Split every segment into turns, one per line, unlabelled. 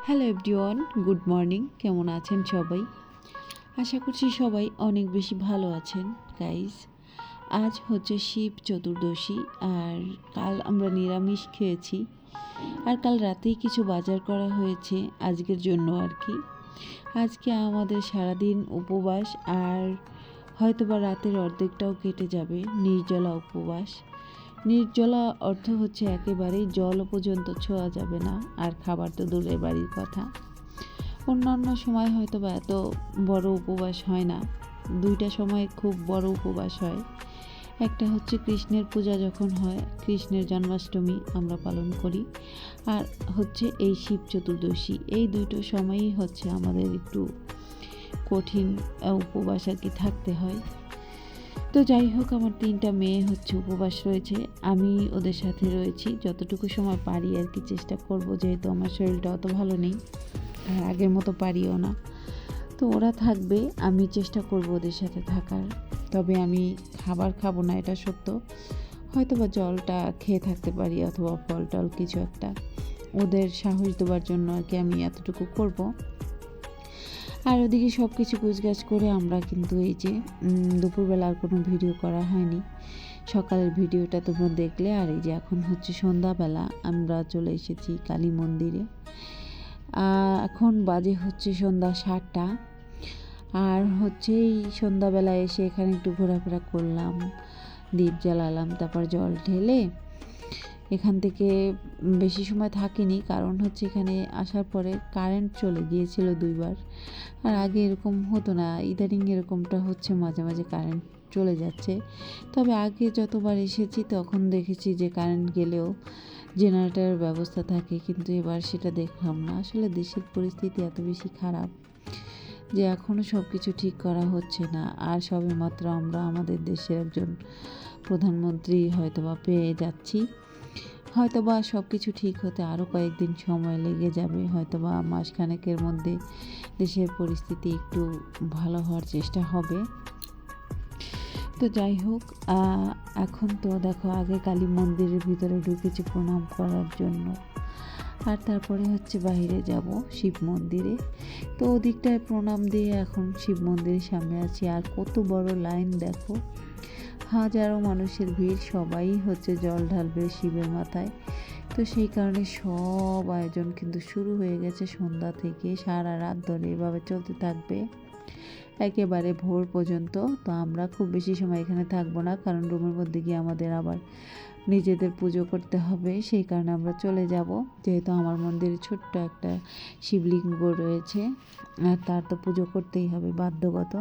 Hello everyone, good morning. কেমন আছেন সবাই? আশা করছি সবাই অনেক বেশি ভালো আছেন। গাইস, আজ হচ্ছে শিব চতুর্দশী, আর কাল আমরা নিরামিষ খেয়েছি, আর কাল রাতেই কিছু বাজার করা হয়েছে আজকের জন্য আর কি। আজকে আমাদের সারাদিন উপবাস, আর হয়তোবা রাতের অর্ধেকটাও কেটে যাবে নির্জলা উপবাস। নির্জলা অর্থ হচ্ছে একেবারেই জল পর্যন্ত ছোঁয়া যাবে না, আর খাবার তো দূরের বাড়ির কথা। অন্যান্য সময় হয়তো বা এত বড় উপবাস হয় না। দুইটা সময় খুব বড় উপবাস হয়। একটা হচ্ছে কৃষ্ণের পূজা যখন হয়, কৃষ্ণের জন্মাষ্টমী আমরা পালন করি, আর হচ্ছে এই শিব চতুর্দশী। এই দুটো সময়ই হচ্ছে আমাদের একটু কঠিন উপবাস আর কি থাকতে হয়। তো যাই হোক, আমার 3টা মেয়ে হচ্ছে উপবাস রয়েছে, আমি ওদের সাথে রয়েছি। যতটুকু সময় পারি আর কি চেষ্টা করব, যেহেতু আমার শরীরটা অত ভালো নেই আর আগের মতো পারিও না। তো ওরা থাকবে, আমি চেষ্টা করব ওদের সাথে থাকার। তবে আমি খাবার খাবো না, এটা সত্য। হয়তো বা জলটা খেয়ে থাকতে পারি, অথবা ফল টল কিছু একটা। ওদের সাহস দেওয়ার জন্য আর কি আমি এতটুকু করব। আর ওদিকে সব কিছু গুছগাছ করে আমরা কিন্তু এই যে দুপুরবেলা আর কোনো ভিডিও করা হয়নি। সকালের ভিডিওটা তোমরা দেখলে, আর এই যে এখন হচ্ছে সন্ধ্যাবেলা, আমরা চলে এসেছি কালী মন্দিরে। এখন বাজে হচ্ছে সন্ধ্যা 7টা। আর হচ্ছে এই সন্ধ্যাবেলা এসে এখানে একটু ঘোরাফেরা করলাম, দীপ জ্বালালাম, তারপর জল ঢেলে এখান থেকে বেশি সময় থাকিনি, কারণ হচ্ছে এখানে আসার পরে কারেন্ট চলে গিয়েছিল 2বার। আর আগে এরকম হতো না, ইদানিং এরকমটা হচ্ছে, মাঝে মাঝে কারেন্ট চলে যাচ্ছে। তবে আগে যতবার এসেছি তখন দেখেছি যে কারেন্ট গেলেও জেনারেটরের ব্যবস্থা থাকে, কিন্তু এবার সেটা দেখলাম না। আসলে দেশের পরিস্থিতি এত বেশি খারাপ যে এখনও সব কিছু ঠিক করা হচ্ছে না। আর সবেমাত্র আমরা আমাদের দেশের একজন প্রধানমন্ত্রী হয়তোবা পেয়ে যাচ্ছি। হয়তোবা সব কিছু ঠিক হতে আরও কয়েকদিন সময় লেগে যাবে, হয়তোবা মাসখানেকের মধ্যে দেশের পরিস্থিতি একটু ভালো হওয়ার চেষ্টা হবে। তো যাই হোক, এখন তো দেখো, আগে কালী মন্দিরের ভিতরে ঢুকেছি প্রণাম করার জন্য, আর তারপরে হচ্ছে বাইরে যাব শিব মন্দিরে। তো ওদিকটায় প্রণাম দিয়ে এখন শিব মন্দিরের সামনে আছি, আর কত বড় লাইন দেখো, হাজারো মানুষের ভিড়, সবাই হচ্ছে জল ঢালবে শিবের মাথায়। তো সেই কারণে সব আয়োজন কিন্তু শুরু হয়ে গেছে সন্ধ্যা থেকে, সারা রাত ধরে এভাবে চলতে থাকবে একেবারে ভোর পর্যন্ত। তো আমরা খুব বেশি সময় এখানে থাকবো না, কারণ রুমের মধ্যে গিয়ে আমাদের আবার নিজেদের পুজো করতে হবে। সেই কারণে আমরা চলে যাব, যেহেতু আমার মন্দিরে ছোট্ট একটা শিবলিঙ্গ রয়েছে, আর তার তো পুজো করতেই হবে বাধ্যগত।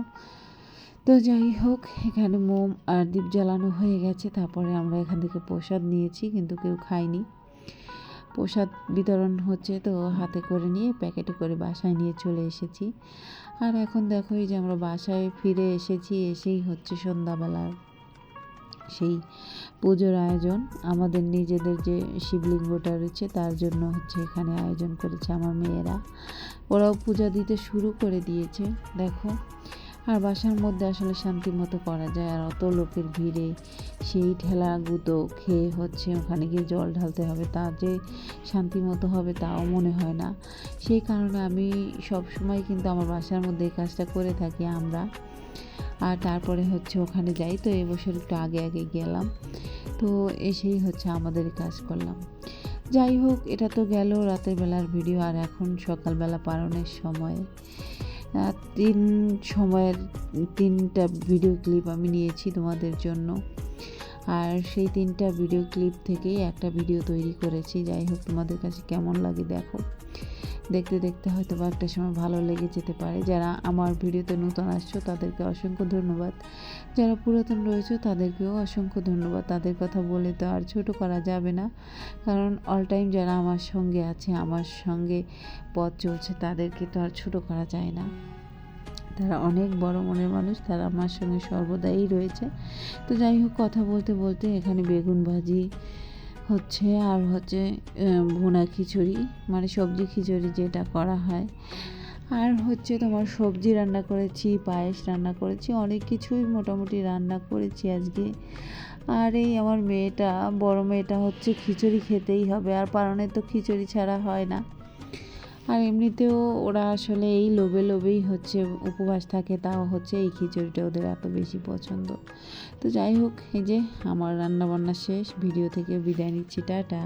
তো যাই হোক, এখানে মোম আর দীপ জ্বালানো হয়ে গেছে। তারপরে আমরা এখান থেকে প্রসাদ নিয়েছি, কিন্তু কেউ খায়নি। প্রসাদ বিতরণ হচ্ছে, তো হাতে করে নিয়ে প্যাকেটে করে বাসায় নিয়ে চলে এসেছি। আর এখন দেখো, এই যে আমরা বাসায় ফিরে এসেছি, এসেই হচ্ছে সন্ধ্যাবেলার সেই পুজোর আয়োজন। আমাদের নিজেদের যে শিবলিঙ্গটা রয়েছে তার জন্য হচ্ছে এখানে আয়োজন করেছে আমার মেয়েরা। ওরাও পূজা দিতে শুরু করে দিয়েছে দেখো। আর বাসার মধ্যে আসলে শান্তি মতো করা যায়, আর অত লোকের ভিড়ে সেই ঠেলা গুঁতো খেয়ে হচ্ছে ওখানে গিয়ে জল ঢালতে হবে, তা যে শান্তি মতো হবে তাও মনে হয় না। সেই কারণে আমি সব সময় কিন্তু আমার বাসার মধ্যে এই কাজটা করে থাকি আমরা। আর তারপরে হচ্ছে ওখানে যাই। তো এবছর একটু আগে আগে গেলাম, তো এসেই হচ্ছে আমাদের কাজ করলাম। যাই হোক, এটা তো গেল রাতের বেলার ভিডিও। আর এখন সকালবেলা পালনের সময়, সময়ের 3টা ভিডিও ক্লিপ আমি নিয়েছি তোমাদের জন্য, আর সেই 3টা ভিডিও ক্লিপ থেকেই একটা ভিডিও তৈরি করেছি। যাই হোক, তোমাদের কাছে কেমন লাগে দেখো, দেখতে দেখতে হয়তো বা একটা সময় ভালো লেগে যেতে পারে। যারা আমার ভিডিওতে নতুন আসছো তাদেরকে অসংখ্য ধন্যবাদ, যারা পুরাতন রয়েছে তাদেরকেও অসংখ্য ধন্যবাদ। তাদের কথা বলে তো আর ছোট করা যাবে না, কারণ অল টাইম যারা আমার সঙ্গে আছে, আমার সঙ্গে পথ চলছে, তাদেরকে তো আর ছোট করা যায় না। তারা অনেক বড় মনের মানুষ, তারা আমার সঙ্গে সর্বদাই রয়েছে। তো যাই হোক, কথা বলতে বলতে এখানে বেগুন ভাজি হচ্ছে, আর হচ্ছে ভুনা খিচুড়ি, মানে সবজি খিচুড়ি যেটা করা হয়, আর হচ্ছে তোমার সবজি রান্না করেছি, পায়েস রান্না করেছি, অনেক কিছুই মোটামুটি রান্না করেছি আজকে। আর এই আমার মেয়েটা, বড় মেয়েটা হচ্ছে খিচুড়ি খেতেই হবে, আর পারণে তো খিচুড়ি ছাড়া হয় না। আর এমনিতেও ওরা আসলে এই লোভে লোভেই হচ্ছে উপবাস থাকে, তাও হচ্ছে এই খিচুড়িটা ওদের এত বেশি পছন্দ। তো যাই হোক, এই যে আমার রান্না বান্না শেষ, ভিডিও থেকে বিদায় নিচ্ছি, টাটা।